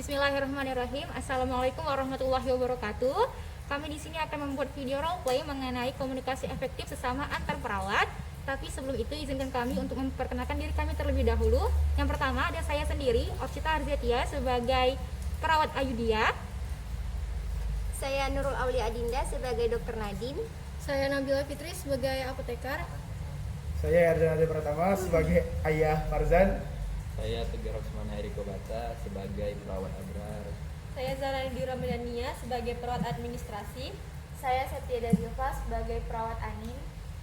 Bismillahirrahmanirrahim. Assalamualaikum warahmatullahi wabarakatuh. Kami di sini akan membuat video roleplay mengenai komunikasi efektif sesama antar perawat. Tapi sebelum itu izinkan kami untuk memperkenalkan diri kami terlebih dahulu. Yang pertama ada saya sendiri, Orcita Arzetia sebagai perawat Ayudia. Saya Nurul Aulia Adinda sebagai Dokter Nadine. Saya Nabila Fitri sebagai apoteker. Saya Ardhanati Pratama sebagai ayah Farzan. Saya Tegar Roksmana Eriko Bata sebagai perawat Abrar. Saya Zara Indira Medania sebagai perawat administrasi. Saya Setia Dazilfa sebagai perawat Anin.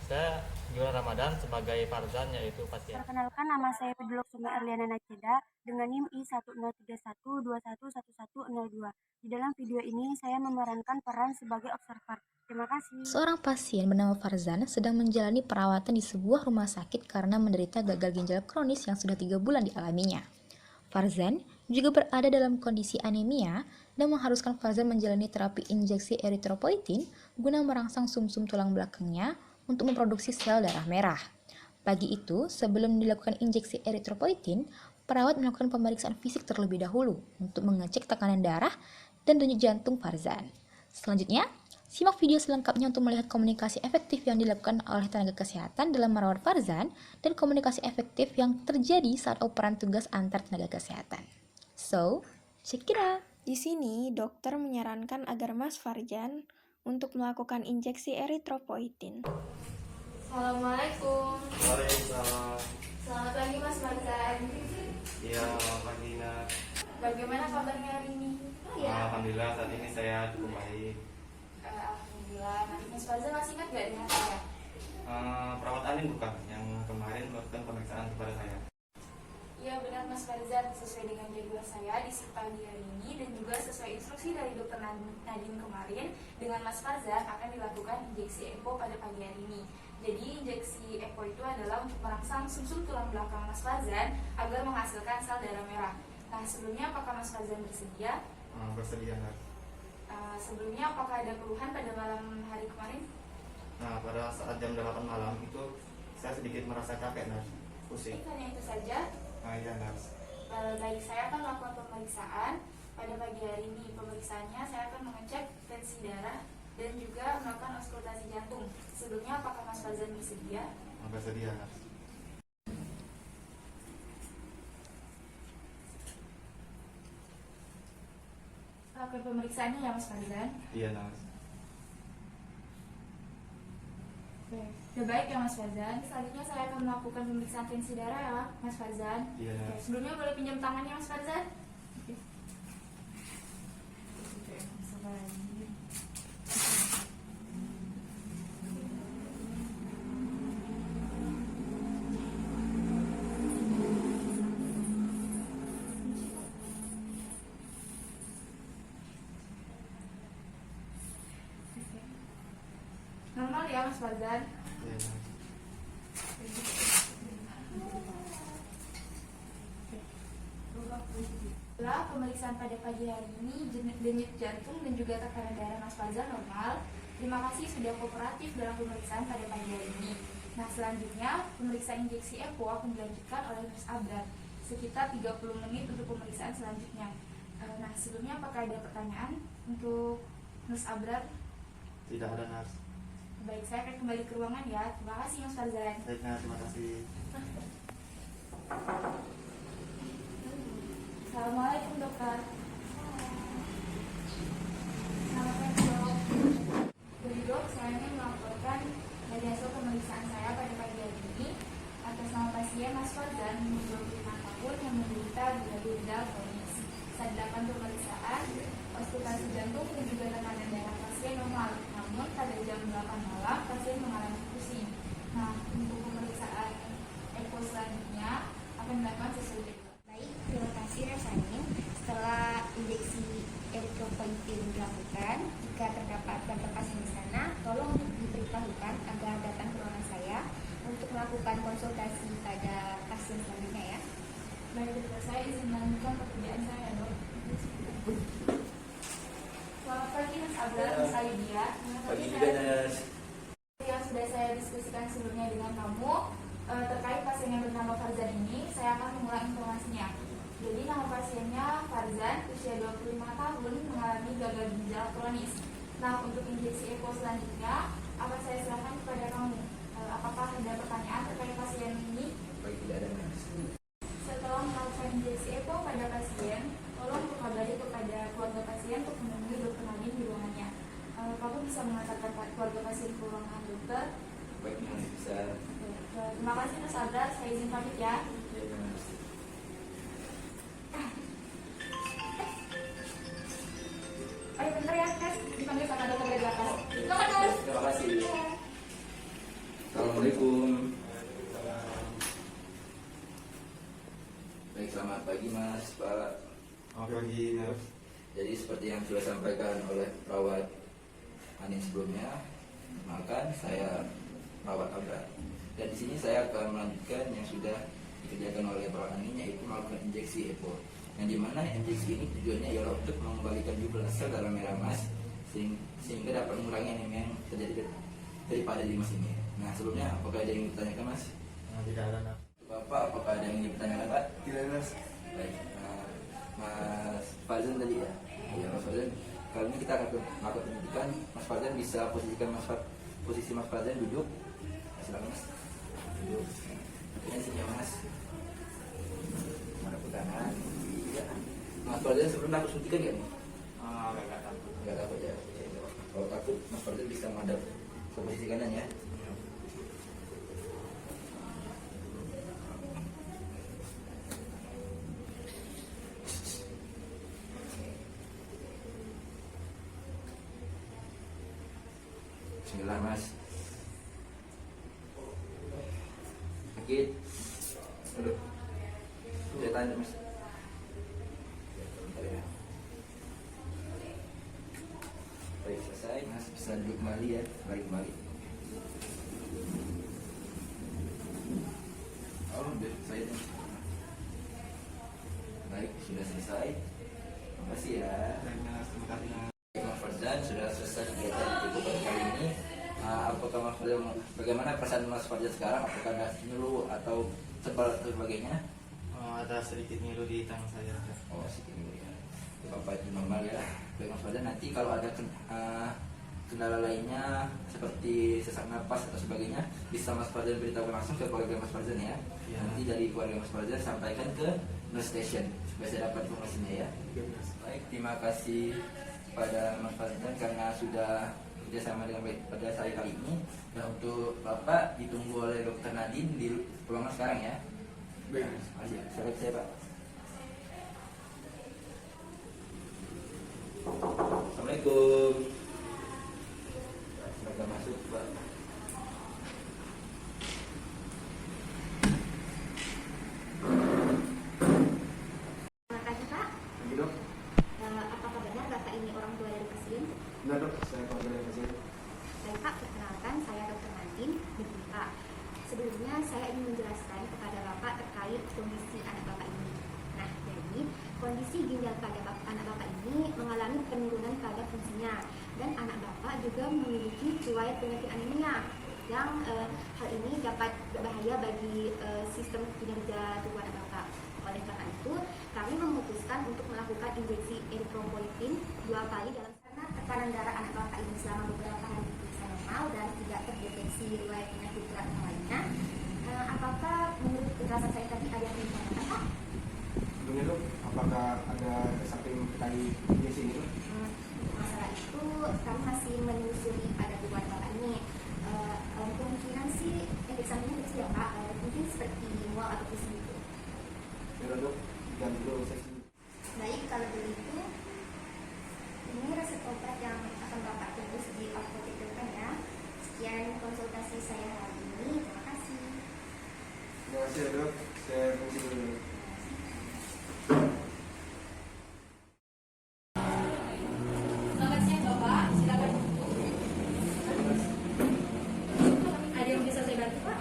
Saya Juran Ramadan sebagai Farzan, yaitu pasien. Perkenalkan, nama saya Pedulok Sumi Erliana Naceda dengan NIM I1031211102. Di dalam video ini saya memerankan peran sebagai observer. Terima kasih. Seorang pasien bernama Farzan sedang menjalani perawatan di sebuah rumah sakit karena menderita gagal ginjal kronis yang sudah 3 bulan dialaminya. Farzan juga berada dalam kondisi anemia dan mengharuskan Farzan menjalani terapi injeksi eritropoietin guna merangsang sumsum tulang belakangnya untuk memproduksi sel darah merah. Pagi itu, sebelum dilakukan injeksi eritropoietin, perawat melakukan pemeriksaan fisik terlebih dahulu untuk mengecek tekanan darah dan denyut jantung Farzan. Selanjutnya, simak video selengkapnya untuk melihat komunikasi efektif yang dilakukan oleh tenaga kesehatan dalam merawat Farzan dan komunikasi efektif yang terjadi saat operan tugas antar tenaga kesehatan. So, check it out! Di sini, dokter menyarankan agar Mas Farzan untuk melakukan injeksi eritropoietin. Assalamualaikum. Waalaikumsalam. Selamat pagi Mas Farzan. Iya, selamat pagi Nak. Bagaimana kabarnya hari ini? Alhamdulillah saat ini saya cukup baik. Alhamdulillah. Mas Farzan masih ingat gak dengan saya? Perawat Anin bukan, yang kemarin melakukan pemeriksaan kepada saya. Iya benar Mas Farzan, sesuai dengan jadwal saya di pagi hari ini dan juga sesuai instruksi dari Dokter Nadine kemarin, dengan Mas Farzan akan dilakukan injeksi EPO pada pagi hari ini. Jadi injeksi EPO itu adalah untuk merangsang sumsum tulang belakang Mas Farzan agar menghasilkan sel darah merah. Nah sebelumnya apakah Mas Farzan bersedia? Bersedia Nak. Sebelumnya apakah ada keluhan pada malam hari kemarin? Nah, pada saat jam 8 malam itu saya sedikit merasa capek Nak, pusing. Hanya itu saja. Iya Nak. Baik, saya akan melakukan pemeriksaan pada pagi hari ini. Pemeriksaannya saya akan mengecek tensi darah dan juga melakukan auskultasi jantung. Sebelumnya apakah Mas Farzan bersedia? Bersedia Nak. Lakukan pemeriksaannya ya Mas Farzan. Iya Nak. Baik ya Mas Farzan. Selanjutnya saya akan melakukan pemeriksaan tensi darah ya Mas Farzan. Iya Nak. Sebelumnya boleh pinjam tangannya Mas Farzan? Normal ya Mas Farzan. Iya Nak. Setelah pemeriksaan pada pagi hari ini, denyut jantung dan juga tekanan darah Mas Farzan normal. Terima kasih sudah kooperatif dalam pemeriksaan pada pagi hari ini. Nah selanjutnya pemeriksaan injeksi EPO akan dilanjutkan oleh Nurse Abrar sekitar 30 menit untuk pemeriksaan selanjutnya. Nah sebelumnya apakah ada pertanyaan untuk Nurse Abrar? Tidak ada Nak. Baik, saya akan kembali ke ruangan ya. Terima kasih Mas Farzan. Baik Nak, terima kasih. Assalamualaikum dokter. Selamat pagi dok. Jadi dok, saya ingin melaporkan dari hasil pemeriksaan saya pada pagi hari ini atas nama pasien Mas Farzan, 25 tahun yang menderita gagal ginjal kronis. Saat dilakukan pemeriksaan, auskultasi jantung dan juga tekanan darah pasien normal. Namun pada jam 8 malam pasien mengalami pusing. Nah, untuk pemeriksaan EKO selanjutnya akan dilakukan sesuai jadwal. Baik, terima kasih Rasanin. Setelah injeksi eritropoietin dilakukan, jika terdapat kantor pasien di sana, tolong diberitahukan agar datang ke ruangan saya untuk melakukan konsultasi pada pasien selanjutnya ya. Baik dokter, saya izin melanjutkan pekerjaan saya dok. Selamat pagi Mas Abrar, Mas Ayudia. Pagi juga Nas. Yang sudah saya diskusikan sebelumnya dengan kamu terkait pasien yang bernama Farzan ini, saya akan mengulang informasinya. Jadi nama pasiennya Farzan Farzan, usia 25 tahun, mengalami gagal ginjal kronis. Nah, untuk injeksi EPO selanjutnya akan saya serahkan kepada kamu. Apakah ada pertanyaan terkait pasien ini? Bagi tidak ada mas. Setelah melakukan injeksi EPO pada pasien, tolong kabari kepada keluarga pasien untuk menemui dokter Nadine di ruangannya. Kamu bisa mengantarkan keluarga pasien ke ruangan dokter. Baik mas, bisa. Terima kasih Mas Abra, saya izin pamit ya. Ya mas. Ayo bentar ya, Kas. Dipanggil sama dokter dari belakang. Selamat Mas. Terima kasih. Assalamualaikum. Baik, selamat pagi mas, Pak. Oke pagi nurse. Jadi seperti yang sudah disampaikan oleh perawat Anin sebelumnya, maka saya perawat Abra. Dan di sini saya akan melanjutkan yang sudah dikerjakan oleh perawat Anin, yaitu melakukan injeksi EPO. Yang dimana injeksi ini tujuannya ialah untuk mengembalikan jumlah sel darah merah mas, sehingga dapat mengurangi anemia yang terjadi daripada di mas ini. Nah, sebelumnya apakah ada yang ditanyakan mas? Tidak ada nurse. Bapak, apakah ada yang ingin ditanyakan Pak? Tidak nurse. Baik, Mas Farzan tadi ya? Ya Mas Farzan, kali ini kita akan melakukan pendidikan. Mas Farzan bisa posisikan posisi Mas Farzan duduk. Silakan Mas. Duduk. Ini sini Mas. Mana kanan? Iya. Mas Farzan sebelum aku suntikan ya? Agak takut. Enggak takut ya. Kalau takut, Mas Farzan bisa menghadap ke posisi kanan ya. Bismillah mas. Sakit. Duduk. Saya tanya mas. Bentar ya. Baik, selesai mas, bisa duduk kembali ya. Balik kembali. Oh, udah selesai. Baik, sudah selesai. Terima kasih ya. Baik nurse, terima kasih nurse. Mas Farzan sudah selesai kegiatan ibu pada kali ini. Apakah Mas Farzan, bagaimana perasaan Mas Farzan sekarang? Apakah ada nyeluh atau sebal atau sebagainya? Ada sedikit ngilu di tangan saya. Oh, sedikit nyeluh ya. Bapak itu normal ya. Baik Mas Farzan, nanti kalau ada kendala lainnya seperti sesak napas atau sebagainya, bisa Mas Farzan beritahu langsung ke keluarga Mas Farzan ya. Ya. Nanti dari keluarga Mas Farzan sampaikan ke nurse station supaya saya dapat informasinya ya. Baik, terima kasih pada Mas Farzan karena sudah kerjasama dengan baik pada saya kali ini. Dan untuk Bapak ditunggu oleh Dokter Nadine di ruangan sekarang ya. Baik, masih surat saya Pak. Assalamualaikum. Semoga masuk Pak. Terima kasih Pak. Lagi dok? Apakah benar Bapak ini orang tua dari pasien? Benar dok, saya keluarga dari pasien. Baik Pak, perkenalkan saya Dr. Nadine. Begini Pak, sebelumnya saya ingin menjelaskan kepada Bapak terkait kondisi anak Bapak ini. Nah, jadi kondisi ginjal pada anak Bapak ini mengalami penurunan kadar fungsinya, dan anak Bapak juga memiliki riwayat penyakit anemia yang hal ini dapat berbahaya bagi sistem kinerja tubuh anak Bapak. Oleh karena itu, kami memutuskan untuk melakukan injeksi eritropoietin 2 kali dalam karena tekanan darah anak Bapak ini selama beberapa hari diperiksa normal dan tidak terdeteksi riwayat penyakit berat yang lainnya. Apakah menurut penjelasan saya tadi ada yang ingin ditanyakan Pak? Sebelumnya dok, apakah ada samping terkait injeksi ini dok? Masalah itu kami masih menelusuri pada tubuh anak Bapak ini. Kemungkinan sih efek sampingnya kecil ya Pak, mungkin seperti mual atau pusing gitu. Ya dok, dan dulu seksi. Baik, kalau begitu ini resep obat yang akan Bapak tebus di apotek depan ya. Sekian konsultasi saya hari ini. Terima kasih. Terima kasih ya dok, saya permisi dulu. Selamat siang Bapak, silakan. Ada yang bisa saya bantu Pak?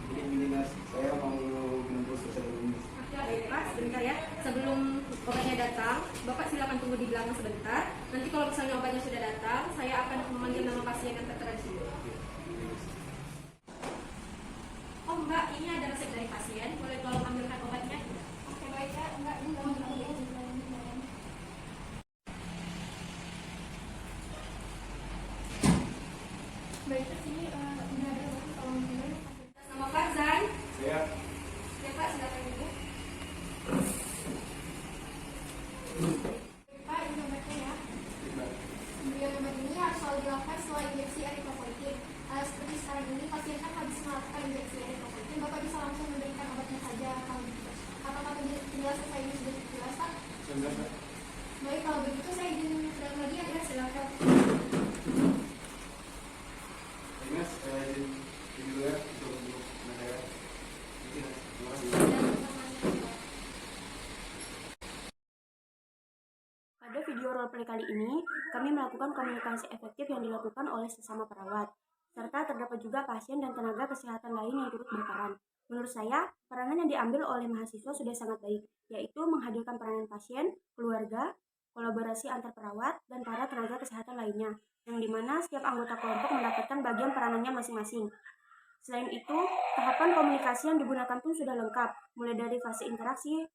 Ini nurse, saya mau minum terus dulu. Baik Pak, sebentar ya. Sebelum obatnya datang, Bapak silakan tunggu di belakang sebentar. Nanti kalau misalnya obatnya sudah datang, saya akan memanggil nama pasien yang tertera di sini. Oh Mbak, ini ada resep dari pasien. Boleh tolong ambilkan obatnya? Oke baik ya, Mbak. Ini tolong ambil. Baik, kalau begitu saya izin menyeberang lagi ya, silakan. Mas, izin dulu ya untuk saya. Terima kasih. Pada video roleplay kali ini, kami melakukan komunikasi efektif yang dilakukan oleh sesama perawat, serta terdapat juga pasien dan tenaga kesehatan lain yang turut berperan. Menurut saya, peranan yang diambil oleh mahasiswa sudah sangat baik, yaitu menghadirkan peranan pasien, keluarga, kolaborasi antar perawat, dan para tenaga kesehatan lainnya, yang dimana setiap anggota kelompok mendapatkan bagian peranannya masing-masing. Selain itu, tahapan komunikasi yang digunakan pun sudah lengkap, mulai dari fase interaksi,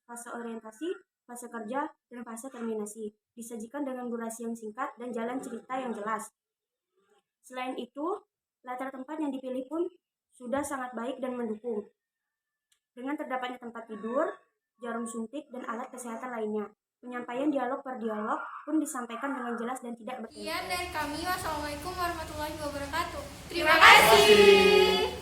fase orientasi, fase kerja, dan fase terminasi, disajikan dengan durasi yang singkat dan jalan cerita yang jelas. Selain itu, latar tempat yang dipilih pun sudah sangat baik dan mendukung. Dengan terdapatnya tempat tidur, jarum suntik, dan alat kesehatan lainnya, penyampaian dialog per dialog pun disampaikan dengan jelas dan tidak bertele. Sekian dari kami, wassalamualaikum warahmatullahi wabarakatuh. Terima kasih.